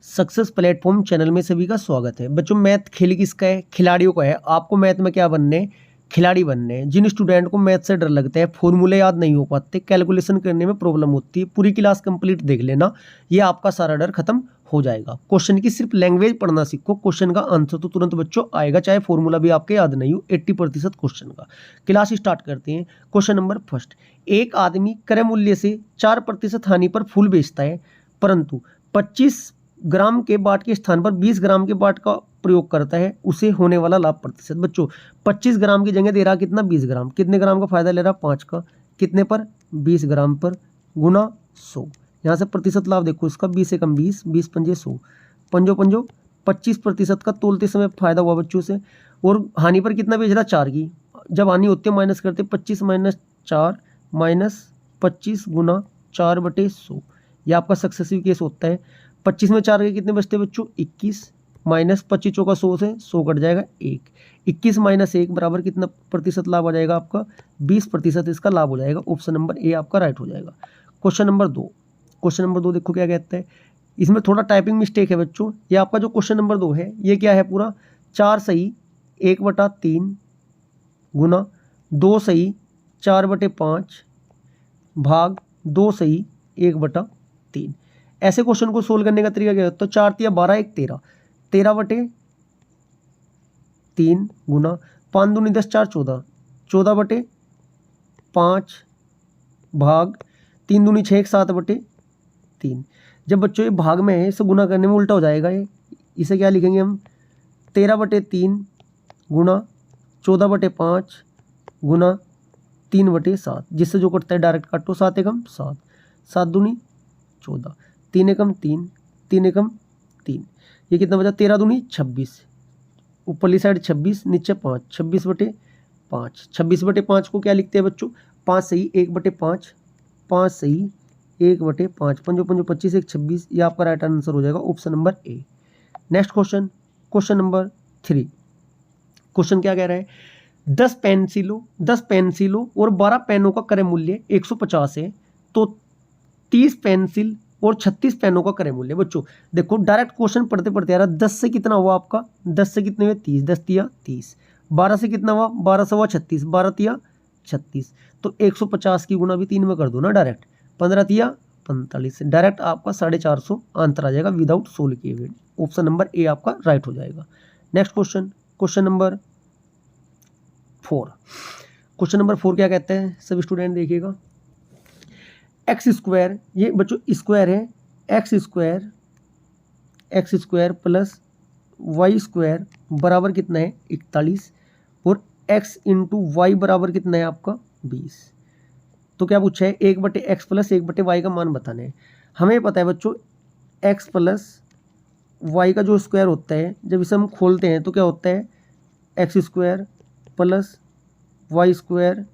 Success platform channel में सभी का स्वागत है। बच्चों, मैथ खेल किसका है? खिलाड़ियों का है। आपको मैथ में क्या बनने? खिलाड़ी बनने हैं। जिन स्टूडेंट को मैथ से डर लगता है, फॉर्मूले याद नहीं हो पाते, कैलकुलेशन करने में प्रॉब्लम होती है, पूरी क्लास कंप्लीट देख लेना, ये आपका सारा डर खत्म हो जाएगा। क्वेश्चन की सिर्फ लैंग्वेज पढ़ना सीखो, क्वेश्चन का आंसर तो तुरंत बच्चों आएगा, चाहे फॉर्मूला भी आपके याद नहीं हो। 80% क्वेश्चन का। क्लास स्टार्ट करते हैं। Question number first. एक आदमी क्रय मूल्य से 4% हानि पर फूल बेचता है, परंतु 25 ग्राम के बाट के स्थान पर 20 ग्राम के बाट का प्रयोग करता है, उसे होने वाला लाभ प्रतिशत। बच्चों, 25 ग्राम की जगह दे रहा कितना? 20 ग्राम। कितने ग्राम का फायदा ले रहा? 5 का। कितने पर? 20 ग्राम पर, गुना 100। यहाँ से प्रतिशत लाभ देखो इसका, 20 से कम 20, 20 पंजे 100, पंजो पंजो 25% का तोलते समय फायदा हुआ बच्चों से। और हानि पर कितना बेच रहा? 4 की। जब हानि होती है माइनस करते, 25 माइनस 4 माइनस 25 गुना 4/100। यह आपका सक्सेसिव केस होता है। 25 में 4 के कितने बचते बच्चों? 21 माइनस 25 चौका 100 से 100 कट जाएगा 1। 21 माइनस 1 बराबर कितना प्रतिशत लाभ आ जाएगा आपका? 20% इसका लाभ हो जाएगा। ऑप्शन नंबर ए आपका राइट हो जाएगा। Question number 2। क्वेश्चन नंबर 2 देखो क्या कहता है। इसमें थोड़ा टाइपिंग मिस्टेक है बच्चों। ये आपका जो क्वेश्चन नंबर 2 है, ये क्या है पूरा? 4 सही 1/3 गुना 2 सही 4/5 भाग 2 सही 1/3। ऐसे क्वेश्चन को सोल्व करने का तरीका क्या होता है? 4 तिया 12, 1 13, 13/3 गुना 5 दूनी 10, 4 14, 14/5 भाग 3 दूनी 6, 1 7/3। जब बच्चों ये भाग में है, इसे गुना करने में उल्टा हो जाएगा ये। इसे क्या लिखेंगे हम? 13/3 गुना 14/5 गुना 3/7, जिससे जो कटता है डायरेक्ट काटो। 7 एकम 7, 7 दूनी 14, 3 एकम 3, 3 एकम 3। ये कितना बचा? 13 दूनी 26, ऊपरली साइड 26, नीचे 5, 26/5। 26/5 को क्या लिखते हैं बच्चों? 5 सही 1/5, 5 सही 1/5, पंजो पंजो 25, 1 26। ये आपका राइट आंसर हो जाएगा, option number A. Next question, question number 3। Question क्या कह रहा है? 10 पेंसिलों और 12 पेनों का क्रय मूल्य 150 है, तो 30 पेंसिल और 36 पेनों का क्रय मूल्य। बच्चों देखो, डायरेक्ट क्वेश्चन पढ़ते पढ़ते आ रहा। 10 से कितना हुआ आपका? 10 से कितने हुए? 30, 10 तिया 30। 12 से कितना हुआ? 12 से हुआ 36, 12 तिया 36। तो 150 की गुना भी 3 में कर दो ना डायरेक्ट। 15 तिया 45। डायरेक्ट आपका 450 आंसर आ जाएगा विदाउट सोल्व किए हुए। ऑप्शन नंबर ए आपका राइट हो जाएगा। Next question, question number 4। Question number 4 क्या कहते हैं? सभी स्टूडेंट देखिएगा। एक्स स्क्वायर, ये बच्चों स्क्वायर है, x square plus y square बराबर कितना है? 41। और एक्स इंटू वाई बराबर कितना है आपका? 20। तो क्या पूछा है? 1/x प्लस 1/y का मान बताना है। हमें पता है बच्चों, x प्लस वाई का जो स्क्वायर होता है, जब इसे हम खोलते हैं तो क्या होता है? X square plus y square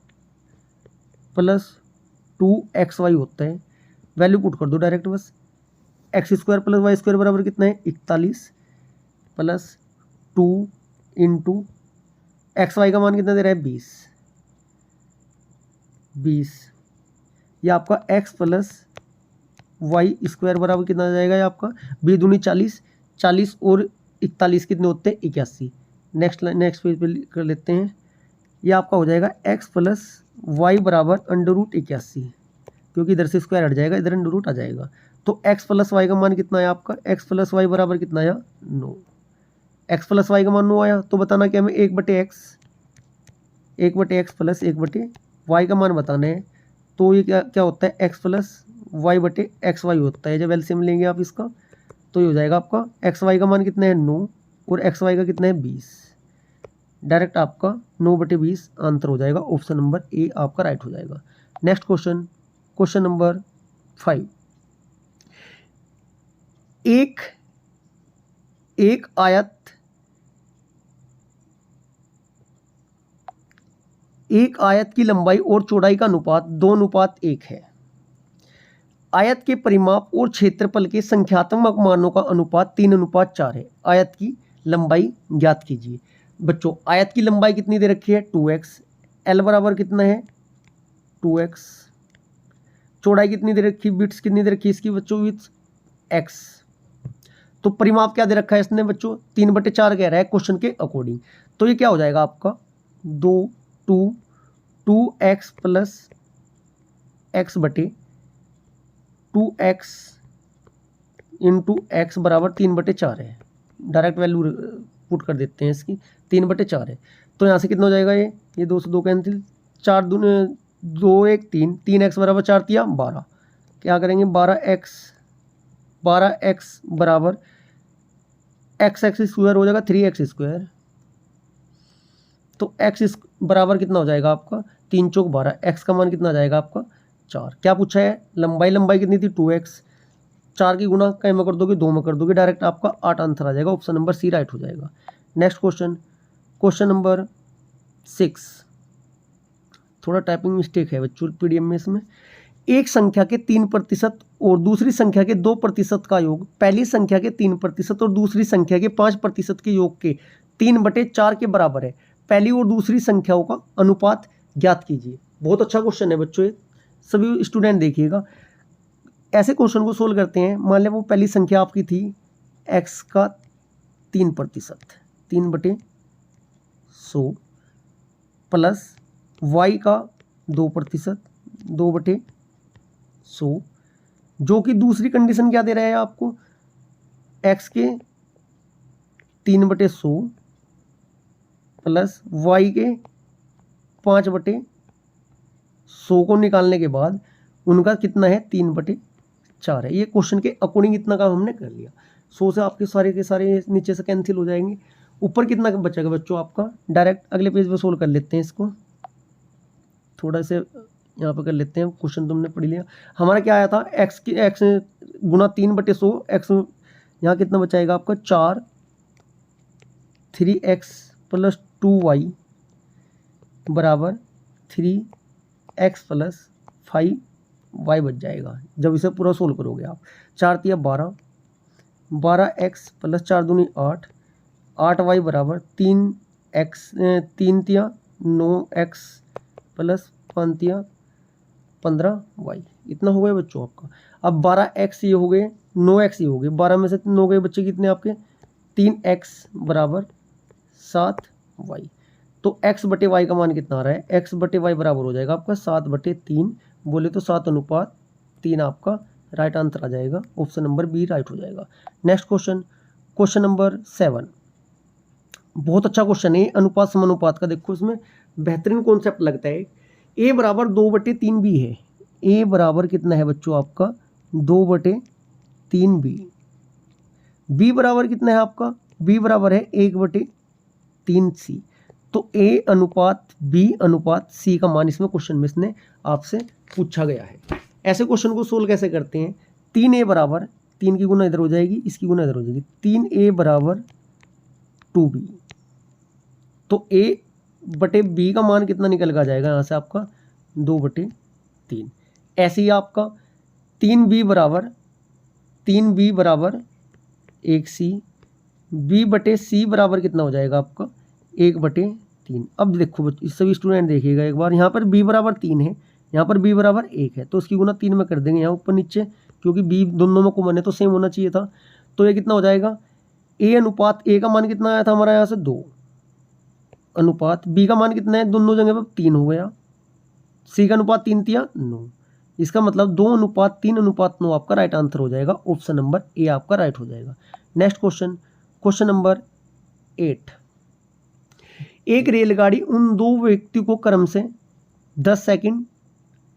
plus 2xy होता है। वैल्यू पुट कर दो डायरेक्ट बस। X square plus y square बराबर कितना है? 41 प्लस 2 इंटू एक्स वाई का मान कितना दे रहा है? 20। ये आपका x प्लस वाई स्क्वायर बराबर कितना आ जाएगा? ये आपका 20 दूनी 40, 40 और 41 कितने होते हैं? 81। नेक्स्ट पेज पे कर लेते हैं। ये आपका हो जाएगा x प्लस वाई बराबर √81, क्योंकि इधर से स्क्वायर हट जाएगा, इधर √ आ जाएगा। तो x प्लस वाई का मान कितना आया आपका? x प्लस वाई बराबर कितना आया? 9। x प्लस वाई का मान 9 आया, तो बताना क्या हमें? 1/x प्लस 1/y का मान बताना है। तो ये क्या होता है? x प्लस y/xy होता है। जब एलसीएम लेंगे आप इसका, तो ये हो जाएगा आपका xy का मान कितना है? 9 और xy का कितना है? 20। डायरेक्ट आपका 9/20 आंसर हो जाएगा। ऑप्शन नंबर ए आपका राइट हो जाएगा। Next question, question number 5। एक आयत की लंबाई और चौड़ाई का अनुपात 2:1 है। आयत के परिमाप और क्षेत्रफल के संख्यात्मक मानों का अनुपात 3:4 है। आयत की लंबाई ज्ञात कीजिए। बच्चों, आयत की लंबाई कितनी दे रखी है? 2x। एल बराबर कितना है? 2x। चौड़ाई कितनी दे रखी? विड्थ कितनी दे रखी इसकी बच्चों? Width x। तो परिमाप क्या दे रखा है इसने बच्चों, 3/4 कह रहा है क्वेश्चन के अकॉर्डिंग। तो ये क्या हो जाएगा आपका 2x plus x/2x into x बराबर 3/4 है। डायरेक्ट वैल्यू पुट कर देते हैं इसकी, 3/4 है। तो यहाँ से कितना हो जाएगा, ये 2 से 2 कैंसिल, 4 दूने 2 1 3, 3x बराबर 4 तिया 12। क्या करेंगे 12x बराबर x स्क्वायर हो जाएगा 3x स्क्वायर। तो x बराबर कितना हो जाएगा आपका 3 चौक 12, x का मान कितना आ जाएगा आपका 4। क्या पूछा है लंबाई कितनी थी 2x, 4 की गुना कहीं में कर दोगे 2 में कर दोगे, डायरेक्ट आपका 8 आंसर आ जाएगा। ऑप्शन नंबर सी राइट हो जाएगा। नेक्स्ट क्वेश्चन नंबर 6, थोड़ा टाइपिंग मिस्टेक है बच्चों पीडीएफ में। इसमें एक संख्या के 3% और दूसरी संख्या के 2% का योग पहली संख्या के 3% और दूसरी संख्या के 5% के योग के 3/4 के बराबर है। पहली और दूसरी संख्याओं का अनुपात ज्ञात कीजिए। बहुत अच्छा क्वेश्चन है बच्चों, ये सभी स्टूडेंट देखिएगा। ऐसे क्वेश्चन को सोल्व करते हैं। मान लिया वो पहली संख्या आपकी थी x का 3%, 3/100 प्लस y का 2%, 2/100, जो कि दूसरी कंडीशन क्या दे रहा है आपको, x के 3/100 प्लस y के 5/100 को निकालने के बाद उनका कितना है 3/4 है। ये क्वेश्चन के अकॉर्डिंग इतना काम हमने कर लिया। 100 से आपके सारे के सारे नीचे से कैंसिल हो जाएंगे। ऊपर कितना बचेगा बच्चों आपका, डायरेक्ट अगले पेज पे सोल्व कर लेते हैं इसको। थोड़ा से यहाँ पे कर लेते हैं, क्वेश्चन तुमने पढ़ लिया। हमारा क्या आया था x गुना 3/100, x यहाँ कितना बचाएगा आपका 4, 3x प्लस 2y बराबर 3x प्लस 5y बच जाएगा जब इसे पूरा सोल्व करोगे आप। 4 तिया 12, 12x प्लस 4 दूनी 8, 8y बराबर 3x 3 तिया 9x प्लस 5 तिया 15y। इतना हो गया बच्चों आपका। अब 12x ये हो गए, 9x ये हो गए, 12 में से 9 गए बच्चे कितने आपके 3x बराबर 7y। तो x/y का मान कितना आ रहा है, x/y बराबर हो जाएगा आपका 7/3, बोले तो 7:3 आपका राइट आंसर आ जाएगा। ऑप्शन नंबर बी राइट हो जाएगा। नेक्स्ट क्वेश्चन नंबर 7, बहुत अच्छा क्वेश्चन है। अनुपात समानुपात का देखो, इसमें बेहतरीन कॉन्सेप्ट लगता है। a बराबर 2/3b है। a बराबर कितना है बच्चों आपका 2/3b। b बराबर कितना है आपका, b बराबर है 1/3c। तो a अनुपात b अनुपात c का मान इसमें क्वेश्चन में इसने आपसे पूछा गया है। ऐसे क्वेश्चन को सोल्व कैसे करते हैं, 3a बराबर 3 की गुना इधर हो जाएगी, इसकी गुना इधर हो जाएगी, 3a बराबर 2b। तो a/b का मान कितना निकल कर आ जाएगा यहाँ से आपका 2/3। ऐसे ही आपका 3b बराबर 1c, b/c बराबर कितना हो जाएगा आपका 1/3। अब देखो सभी स्टूडेंट देखिएगा एक बार, यहाँ पर b बराबर 3 है, यहाँ पर b बराबर 1 है, तो उसकी गुना 3 में कर देंगे यहाँ ऊपर नीचे, क्योंकि b दोनों में कॉमन है तो सेम होना चाहिए था। तो ये कितना हो जाएगा, a अनुपात a का मान कितना आया था हमारा यहाँ से 2 अनुपात b का मान कितना है, दोनों जगह पर 3 हो गया, c का अनुपात 3 तिया 9। इसका मतलब 2:3:9 आपका राइट आंसर हो जाएगा। ऑप्शन नंबर ए आपका राइट हो जाएगा। नेक्स्ट क्वेश्चन नंबर 8, एक रेलगाड़ी उन दो व्यक्ति को क्रम से 10 सेकंड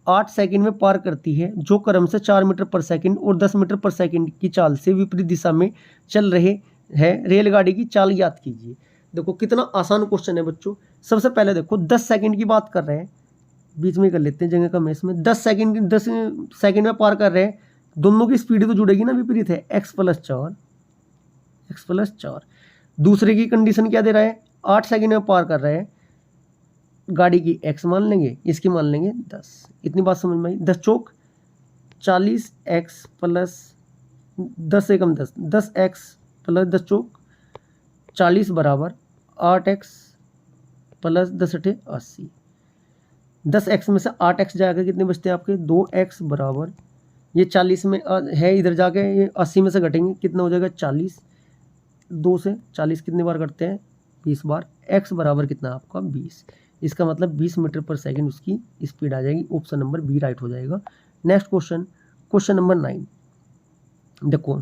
8 सेकंड में पार करती है जो क्रम से 4 मीटर पर सेकंड और 10 मीटर पर सेकंड की चाल से विपरीत दिशा में चल रहे हैं। रेलगाड़ी की चाल याद कीजिए। देखो कितना आसान क्वेश्चन है बच्चों। सबसे पहले देखो 10 सेकंड की बात कर रहे हैं, बीच में कर लेते हैं जगह कम है इसमें। 10 सेकंड में पार कर रहे हैं, दोनों की स्पीड तो जुड़ेगी ना, विपरीत है x प्लस 4। दूसरे की कंडीशन क्या दे रहा है, 8 सेकंड में पार कर रहे हैं, गाड़ी की x मान लेंगे, इसकी मान लेंगे 10। इतनी बात समझ में आई। 10 चौक 40x प्लस 10 से कम 10, 10x प्लस 10 चौक 40 बराबर 8x प्लस 10 अठे 80। 10x में से 8x जाकर कितने बचते हैं आपके 2x बराबर ये 40 में है, इधर जाके ये 80 में से घटेंगे, कितना हो जाएगा 40, 2 से 40 कितनी बार करते हैं 20 बार, x बराबर कितना आपका 20। इसका मतलब 20 मीटर पर सेकंड उसकी स्पीड आ जाएगी। ऑप्शन नंबर बी राइट हो जाएगा। Next question, question number 9। देखो,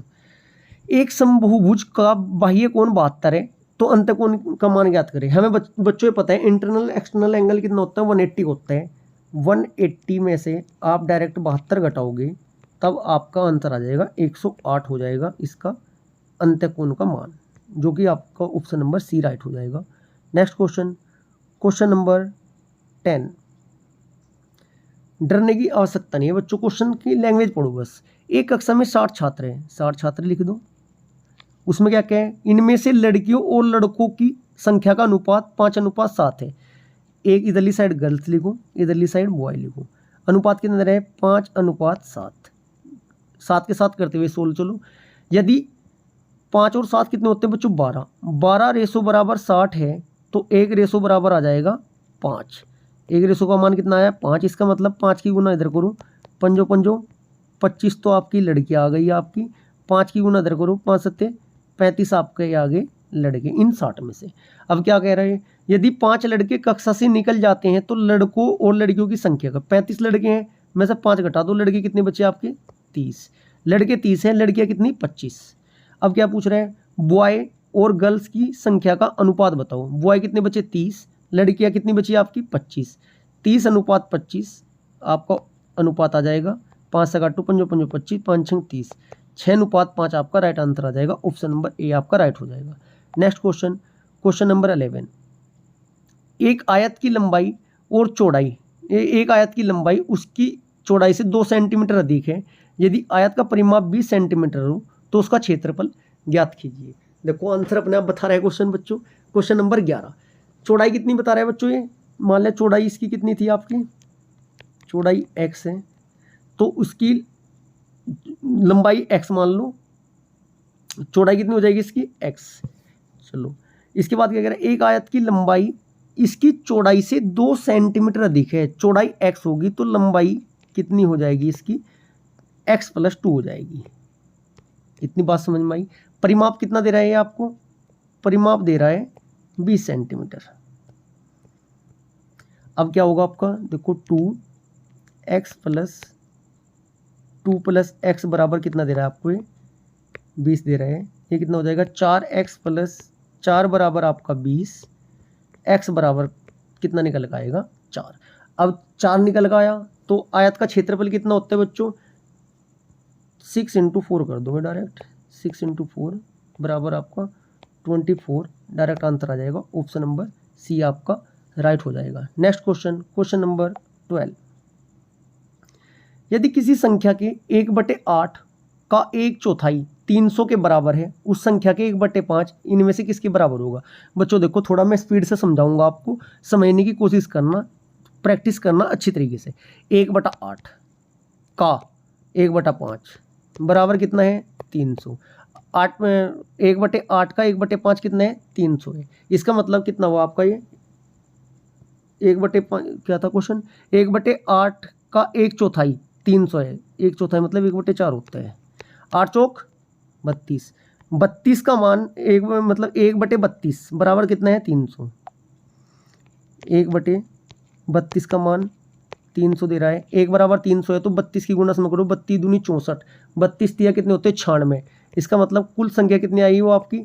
एक समबाहुभुज का बाह्य कोण 72 है, तो अंतःकोण का मान ज्ञात करें। हमें बच्चों ये पता है इंटरनल एक्सटर्नल एंगल कितना होता है 180 होता है। 180 में से आप डायरेक्ट 72 घटाओगे तब आपका आंसर आ जाएगा 108 हो जाएगा इसका अंतःकोण का मान, जो कि आपका ऑप्शन नंबर सी राइट हो जाएगा। Next question, question number 10। डरने की आवश्यकता नहीं है बच्चों, क्वेश्चन की लैंग्वेज पढ़ो बस। एक कक्षा में 60 छात्र हैं, 60 छात्र लिख दो। उसमें क्या क्या है, इनमें से लड़कियों और लड़कों की संख्या का अनुपात 5:7 है। एक इधरली साइड गर्ल्स लिखो, इधरली साइड बॉय लिखो। अनुपात कितना रहे 5:7। 7 के साथ करते हुए सोल्व चलो। यदि 5 और 7 कितने होते हैं बच्चों 12, 12 रेशो बराबर 60 है, तो 1 रेशो बराबर आ जाएगा 5। 1 रेशो का मान कितना आया 5। इसका मतलब 5 की गुना इधर करो, 5 5 25 तो आपकी लड़की आ गई आपकी। 5 की गुना इधर करो, 5 7 35 आपके आगे लड़के इन 60 में से। अब क्या कह रहे हैं, यदि 5 लड़के कक्षा से निकल जाते हैं तो लड़कों और लड़कियों की संख्या का 35 लड़के हैं, में से 5 घटा दो, लड़के कितने बचे आपके 30। लड़के 30 हैं, लड़कियां कितनी 25। अब क्या पूछ रहे हैं, बॉय और गर्ल्स की संख्या का अनुपात बताओ। बॉय कितने बचे 30, लड़कियां कितनी बची आपकी 25। 30 अनुपात 25 आपका अनुपात आ जाएगा। 5 से काटो, 5 5 25, 5 6 30, 6:5 आपका राइट आंसर आ जाएगा। ऑप्शन नंबर ए आपका राइट हो जाएगा। Next question, question number 11। एक आयत की लंबाई और चौड़ाई, एक आयत की लंबाई उसकी चौड़ाई से 2 सेंटीमीटर अधिक है। यदि आयत का परिमाप 20 सेंटीमीटर हो तो उसका क्षेत्रफल ज्ञात कीजिए। देखो आंसर अपने आप बता रहा है क्वेश्चन बच्चों। क्वेश्चन नंबर 11, चौड़ाई कितनी बता रहा है बच्चों, ये मान लिया चौड़ाई इसकी कितनी थी आपकी, चौड़ाई x है, तो उसकी लंबाई x मान लो, चौड़ाई कितनी हो जाएगी इसकी x। चलो इसके बाद क्या कह रहा है, एक आयत की लंबाई इसकी चौड़ाई से 2 सेंटीमीटर अधिक है। चौड़ाई x होगी तो लंबाई कितनी हो जाएगी इसकी x + 2 हो जाएगी। इतनी बात समझ में आई। परिमाप कितना दे रहा है ये आपको, परिमाप दे रहा है 20 सेंटीमीटर। अब क्या होगा आपका, देखो 2x + 2 + x बराबर कितना दे रहा है आपको, ये 20 दे रहा है। ये कितना हो जाएगा 4x + 4 बराबर आपका 20। x बराबर कितना निकल कर आएगा 4। अब 4 निकल कर आया तो आयत का क्षेत्रफल कितना होता है बच्चों, 6 × 4 कर दोगे डायरेक्ट। 6 × 4 बराबर आपका 24, डायरेक्ट आंसर आ जाएगा। ऑप्शन नंबर सी आपका राइट हो जाएगा। Next question, question number 12। यदि किसी संख्या के 1/8 का 1/4 300 के बराबर है, उस संख्या के 1/5 इनमें से किसके बराबर होगा। बच्चों देखो थोड़ा मैं स्पीड से समझाऊंगा आपको, समझने की कोशिश करना, प्रैक्टिस करना अच्छी तरीके से। 1/8 का 1/5 बराबर कितना है 300। 8 में 1/8 का 1/5 कितना है 300 है। इसका मतलब कितना हुआ आपका, ये 1/5 क्या था क्वेश्चन, 1/8 का 1/4 300 है। 1/4 मतलब 1/4 होता है। 8 चौक 32, 32 का मान एक मतलब 1/32 बराबर कितना है 300। 1/32 का मान 300 दे रहा है। 1 बराबर 300 है तो 32 की गुणा में करो, 32 दूनी 64, 32 तिया कितने होते हैं 96। इसका मतलब कुल संख्या कितनी आई वो आपकी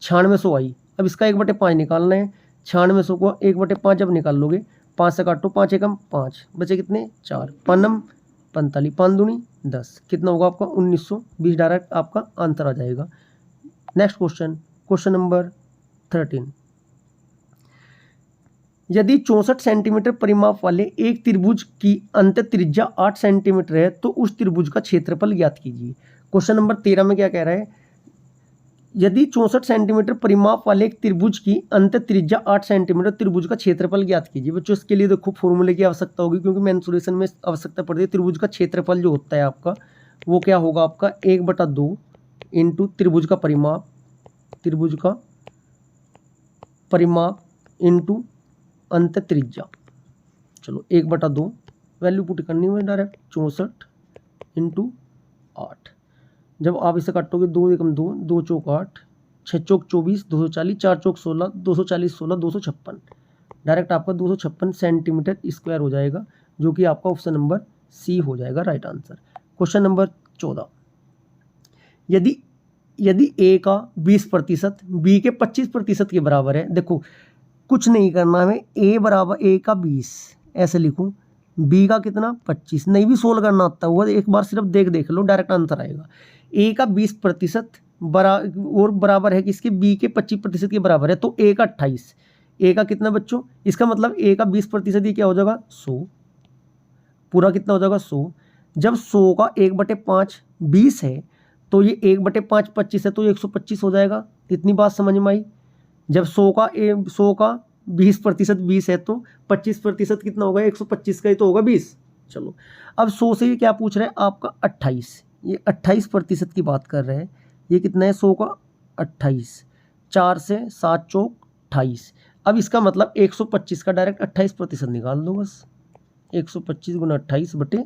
9600 आई। अब इसका 1/5 निकालना है। 9600 को 1/5 जब निकाल लोगे, 5 से काटो, 5 एकम 5 बचे कितने 4, 5 45, 5 दूनी 10, कितना होगा आपका 1920, डायरेक्ट आपका आंसर आ जाएगा। Next question, question number 13। यदि 64 सेंटीमीटर परिमाप वाले एक त्रिभुज की अंत त्रिज्या 8 सेंटीमीटर है तो उस त्रिभुज का क्षेत्रफल ज्ञात कीजिए। क्वेश्चन नंबर 13 में क्या कह रहा है, यदि 64 सेंटीमीटर परिमाप वाले एक त्रिभुज की अंत त्रिज्या 8 सेंटीमीटर, त्रिभुज का क्षेत्रफल ज्ञात कीजिए। बच्चों इसके लिए देखो फॉर्मूले की आवश्यकता होगी, क्योंकि मेंसुरेशन में आवश्यकता पड़ती है। त्रिभुज का क्षेत्रफल जो होता है आपका वो क्या होगा आपका 1/2 इंटू त्रिभुज का परिमाप, त्रिभुज का परिमाप इंटू अंत त्रिज्या। चलो 1/2 वैल्यू पुट करनी है डायरेक्ट, 64 इंटू 8। जब आप इसे काटोगे 2 एकम 2, 2 चौक 8, 6 चौक 24, 240, 4 चौक 16, 240 16 256। डायरेक्ट आपका 256 सेंटीमीटर स्क्वायर हो जाएगा, जो कि आपका ऑप्शन नंबर सी हो जाएगा राइट आंसर। क्वेश्चन नंबर 14, यदि ए का 20% बी के 25% के बराबर है। देखो कुछ नहीं करना हमें, ए बराबर ए का 20 ऐसे लिखूं, बी का कितना 25, नहीं भी सोल्व करना आता हुआ एक बार सिर्फ देख लो, डायरेक्ट आंसर आएगा। ए का 20% और बराबर है किसके, बी के 25% के बराबर है, तो ए का 28, ए का कितना बच्चों, इसका मतलब ए का 20% ये क्या हो जाएगा 100, पूरा कितना हो जाएगा 100। जब 100 का 1/5 20 है, तो ये 1/5 25 है, तो ये 125 हो जाएगा। इतनी बात समझ में आई। जब 100 का 20% 20 है, तो 25% कितना होगा, 125 का ही तो होगा 20। चलो अब 100 से ये क्या पूछ रहे हैं आपका 28, ये 28% की बात कर रहे हैं। ये कितना है 100 का 28, 4 से 7 चौक 28। अब इसका मतलब 125 का डायरेक्ट 28% निकाल दो बस। 125 गुना 28 बटे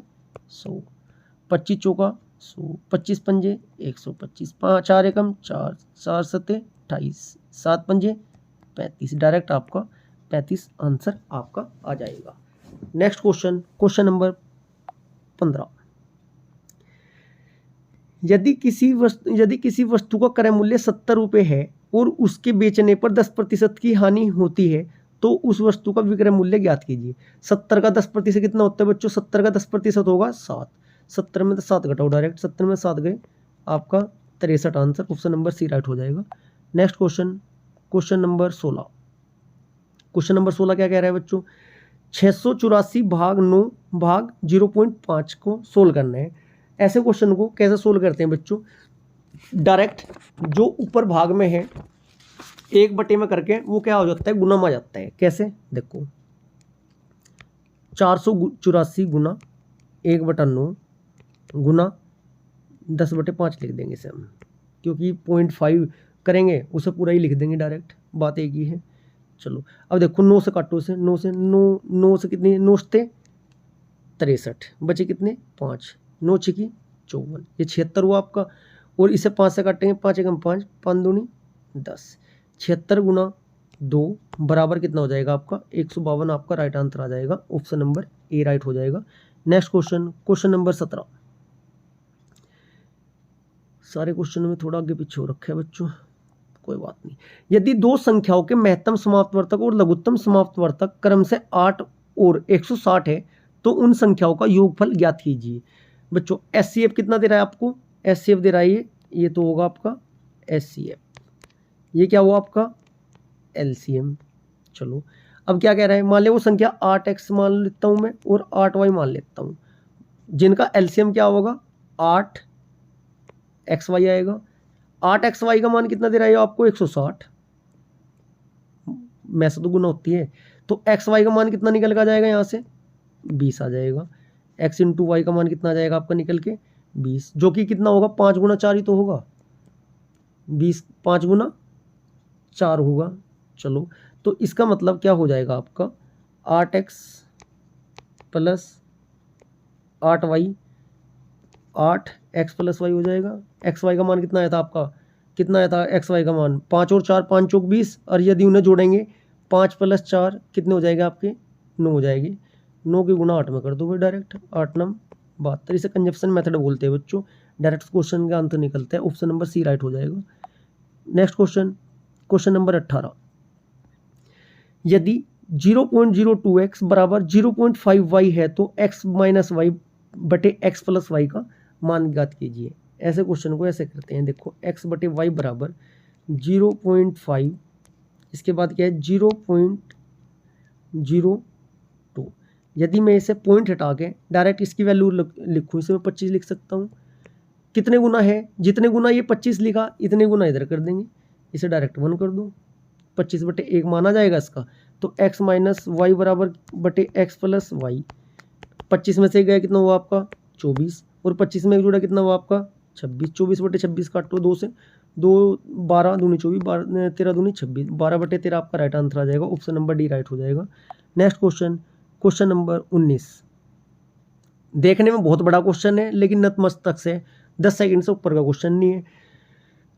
100, 25 चौका 100, 25 पंजे 125, 4 एकम 4, 4 सत्ते 28, 7 पंजे 35, डायरेक्ट आपका 35 आंसर आपका आ जाएगा। नेक्स्ट क्वेश्चन, क्वेश्चन नंबर 15, यदि किसी वस्तु का क्रय मूल्य 70 रुपये है और उसके बेचने पर 10% की हानि होती है, तो उस वस्तु का विक्रय मूल्य ज्ञात कीजिए। 70 का 10% कितना होता है बच्चों, 70 का 10% होगा 7, 70 में तो 7 घटाओ डायरेक्ट, 70 में 7 गए आपका 63 answer, option number C right हो जाएगा। Next question, question number 16, question number 16 क्या कह रहा है बच्चों, 684 भाग 9 भाग 0.5 को सोल्व करना है। ऐसे क्वेश्चन को कैसे सोल्व करते हैं बच्चों, डायरेक्ट जो ऊपर भाग में है 1/, में करके वो क्या हो जाता है, गुना में आ जाता है। कैसे देखो, 484 गुना 1/9 गुना 10/5 लिख देंगे इसे हम, क्योंकि 0.5 करेंगे उसे पूरा ही लिख देंगे डायरेक्ट, बात एक ही है। चलो अब देखो 9 से काटो इसे, 9 से कितनी, 9 से 63 बचे कितने 5, 9 छिकी 54, ये 76 हुआ आपका। और इसे 5 से काटेंगे, 5 एकम 5, 5 दूनी 10, 76 गुना 2 बराबर कितना हो जाएगा आपका 152, आपका राइट आंसर आ जाएगा, ऑप्शन नंबर ए राइट हो जाएगा। नेक्स्ट क्वेश्चन, क्वेश्चन नंबर 17, सारे क्वेश्चन में थोड़ा आगे पीछे हो रखा है बच्चों, कोई बात नहीं। यदि दो संख्याओं के महत्तम समाप्तवर्तक और लघुत्तम समाप्तवर्तक क्रम से 8 और 160 है, तो उन संख्याओं का योगफल ज्ञात कीजिए। बच्चों एचसीएफ कितना दे रहा है आपको, एचसीएफ दे रहा है ये तो होगा आपका एचसीएफ, ये क्या हुआ आपका एलसीएम। चलो अब क्या कह रहा है, मान ले वो संख्या 8x मान लेता हूँ मैं और 8y मान लेता हूँ, जिनका एलसीएम क्या होगा 8xy आएगा। 8xy का मान कितना दे रहा है आपको 160, में से तो गुना होती है, तो xy का मान कितना निकल कर जाएगा यहाँ से 20 आ जाएगा। x इंटू वाई का मान कितना आ जाएगा आपका निकल के 20, जो कि कितना होगा 5 गुना 4 ही तो होगा, 20 5 गुना 4 होगा। चलो तो इसका मतलब क्या हो जाएगा आपका 8x plus 8y, 8x plus Y हो जाएगा। एक्स वाई का मान कितना आया था आपका, कितना आया था एक्स वाई का मान 5 और 4 5 चौक 20, और यदि उन्हें जोड़ेंगे 5 प्लस 4 कितने हो जाएगा आपके 9 हो जाएगी, 9 की गुना 8 में कर दो भाई डायरेक्ट, 8 9 72। इसे कंजप्शन मेथड बोलते हैं बच्चों, डायरेक्ट क्वेश्चन का आंसर निकलता है, ऑप्शन नंबर सी राइट हो जाएगा। नेक्स्ट क्वेश्चन, क्वेश्चन नंबर 18, यदि 0.02x बराबर 0.5y है तो x माइनस वाई बटे x प्लस वाई का मान ज्ञात कीजिए। ऐसे क्वेश्चन को ऐसे करते हैं, देखो x बटे वाई बराबर 0.5, इसके बाद क्या है 0.02। यदि मैं इसे पॉइंट हटा के डायरेक्ट इसकी वैल्यू लिखूँ, इसे मैं 25 लिख सकता हूँ। कितने गुना है, जितने गुना ये 25 लिखा इतने गुना इधर कर देंगे, इसे डायरेक्ट 1 कर दो, 25 बटे 1 माना जाएगा इसका, तो x माइनस वाई बराबर बटे x प्लस वाई। 25 में से गया कितना हुआ आपका 24, और 25 में जुड़ा कितना हुआ आपका 26, 24 बटे 26 काटो 2 से, 2 12 दूनी 24, 13 दूनी 26, 12 बटे 13 आपका राइट आंसर आ जाएगा, ऑप्शन नंबर डी राइट हो जाएगा। नेक्स्ट क्वेश्चन, क्वेश्चन नंबर 19, देखने में बहुत बड़ा क्वेश्चन है लेकिन नतमस्तक से 10 सेकंड से ऊपर का क्वेश्चन नहीं है।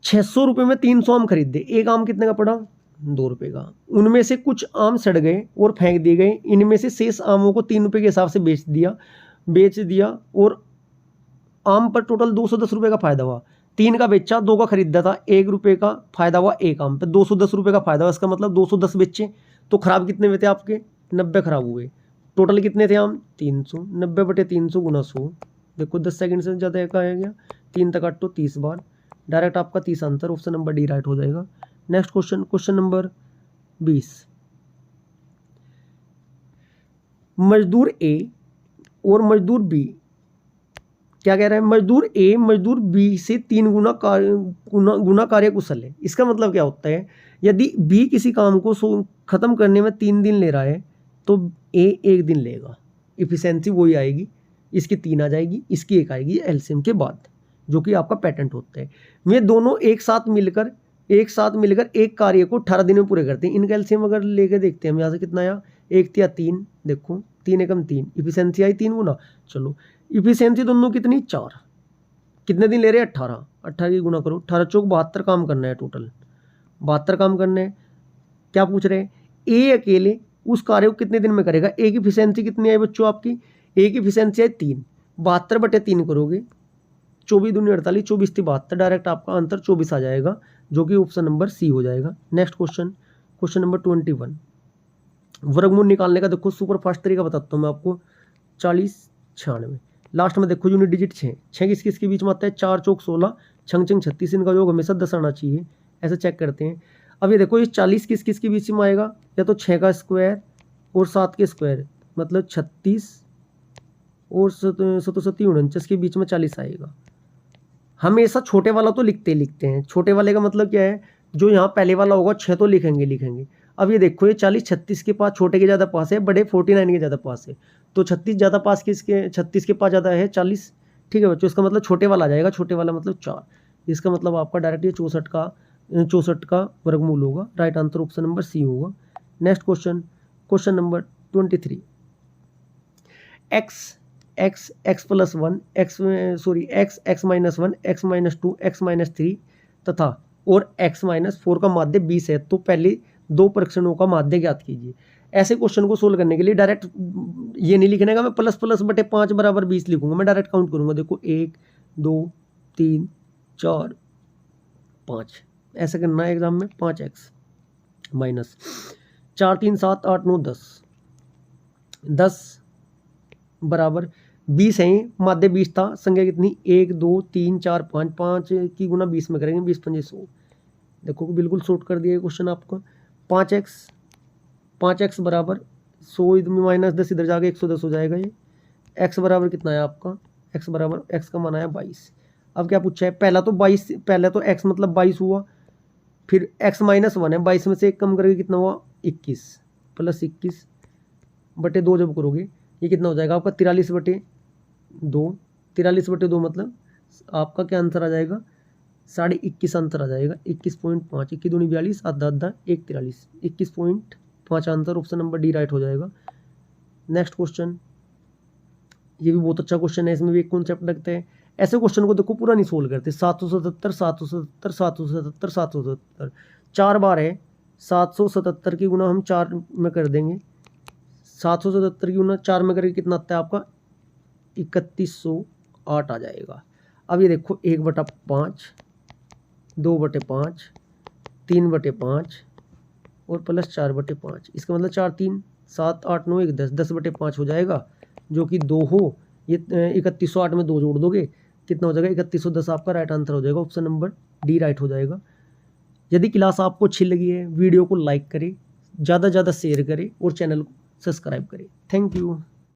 600 रुपये में 300 आम खरीदे, एक आम कितने का पड़ा? 2 रुपये का। उनमें से कुछ आम सड़ गए और फेंक दिए गए, इनमें से शेष आमों को 3 रुपये के हिसाब से बेच दिया और आम पर टोटल 210 रुपये का फायदा हुआ। 3 का बेचा, 2 का खरीदा था, 1 रुपये का फायदा हुआ, एक आम पे 210 रुपये का फायदा हुआ। इसका मतलब 210 बेचे तो खराब कितने हुए थे आपके? 90 खराब हुए। टोटल कितने थे आम? 300। 90/300 गुना 100। देखो 10 सेकंड से ज़्यादा का आ गया। 3 तक काटो 30 बार, डायरेक्ट आपका 30 answer, option number D right हो जाएगा। Next question, question number 20। मजदूर ए और मजदूर बी, क्या कह रहा है? मजदूर ए मजदूर बी से 3 गुना कार्य कुशल है। इसका मतलब क्या होता है? यदि बी किसी काम को खत्म करने में 3 दिन ले रहा है तो ए 1 दिन लेगा। इफिशिएंसी वही आएगी, इसकी 3 आ जाएगी, इसकी 1 आएगी एलसीएम के बाद, जो कि आपका पैटेंट होता है। वे दोनों एक साथ मिलकर एक कार्य को 18 दिन में पूरे करते हैं। इनका एलसीएम अगर लेके देखते हैं हम, यहाँ से कितना आया? 1 या 3, देखो 3 एकम 3, इफिशिएंसी आई 3 गुना। चलो इफिशिएंसी दोनों कितनी? 4। कितने दिन ले रहे हैं? 18। 18 की गुना करो, 18 चौक 72 काम करना है, टोटल 72 काम करने हैं। क्या पूछ रहे हैं? ए अकेले उस कार्य को कितने दिन में करेगा? ए की इफिशिएंसी कितनी आई बच्चों आपकी? ए की इफिशिएंसी है 3। 72/3 करोगे, 24 दूनी 48, 24 थी 72, डायरेक्ट आपका आंसर 24 आ जाएगा, जो कि ऑप्शन नंबर सी हो जाएगा। Next question, question number 21। वर्गमूल निकालने का देखो सुपर फास्ट तरीका बताता हूँ मैं आपको। 40 96, लास्ट में देखो यूनिट डिजिट 6 किसके बीच में आता है? 4 चौक 16, 6 6 36, इनका योग हमेशा 10 आना चाहिए, ऐसे चेक करते हैं। अब ये देखो ये 40 किसके बीच में आएगा? या तो 6 का स्क्वायर और 7 के स्क्वायर, मतलब 36 और 77 49 के बीच में 40 आएगा। हमेशा छोटे वाला तो लिखते हैं। छोटे वाले का मतलब क्या है? जो यहाँ पहले वाला होगा 6 तो लिखेंगे। अब ये देखो ये 40 36 के पास, छोटे के ज़्यादा पास है, बड़े 49 के ज़्यादा पास है, तो 36 ज़्यादा पास किसके? 36 के पास ज़्यादा है 40। ठीक है बच्चों, इसका मतलब छोटे वाला आ जाएगा, छोटे वाला मतलब 4। इसका मतलब आपका डायरेक्ट ये 64 का वर्गमूल होगा। Right answer option number C होगा। Next question, question number 23। x + 1 x -1 x -2 x -3 तथा और x -4 का माध्य 20 है, तो पहले 2 परीक्षणों का माध्य ज्ञात कीजिए। ऐसे क्वेश्चन को सोल्व करने के लिए डायरेक्ट ये नहीं लिखने का मैं ++/5 = 20 लिखूंगा, मैं डायरेक्ट काउंट करूंगा। देखो 1 2 3 4 5, ऐसा करना है एग्जाम में। 5x - 4 3 7 8 9 10 बराबर 20 है। माध्य 20 था, संख्या कितनी? 1 2 3 4 5, 5 की गुना 20 में करेंगे, 20 5 100। देखो बिल्कुल शॉर्ट कर दिया क्वेश्चन आपको। 5x बराबर 100 इधर माइनस 10 इधर जाके 110 हो जाएगा। ये x बराबर कितना है आपका? x बराबर, x का मान आया 22। अब क्या पूछा है? पहला तो 22, पहले तो x मतलब 22 हुआ, फिर x -1 है, 22 में से 1 कम करके कितना हुआ? 21 + 21/2 जब करोगे ये कितना हो जाएगा आपका? 43/2। 43/2 मतलब आपका क्या आंसर आ जाएगा? 21.5 आंसर आ जाएगा। 21.5, 21 दूनी 42, 8 10 10 1 43, 21.5 answer, option number D right हो जाएगा। नेक्स्ट क्वेश्चन, ये भी बहुत अच्छा क्वेश्चन है, इसमें भी एक कॉन्सेप्ट लगता है। ऐसे क्वेश्चन को देखो पूरा नहीं सोल्व करते। 777 777 777 777 4 बार है, 777 की गुना हम 4 में कर देंगे। 777 की गुना 4 में करके कितना आता है आपका? 3108 आ जाएगा। अब ये देखो 1/5, 2/5, 3/5 और +4/5। इसका मतलब 4 3 7 8 9 1 10, 10/5 हो जाएगा, जो कि 2 हो। ये 3108 में 2 जोड़ दोगे कितना हो जाएगा? 3110 आपका राइट आंसर हो जाएगा, ऑप्शन नंबर डी राइट हो जाएगा। यदि क्लास आपको अच्छी लगी है, वीडियो को लाइक करें, ज़्यादा से ज़्यादा शेयर करें और चैनल को सब्सक्राइब करें। Thank you.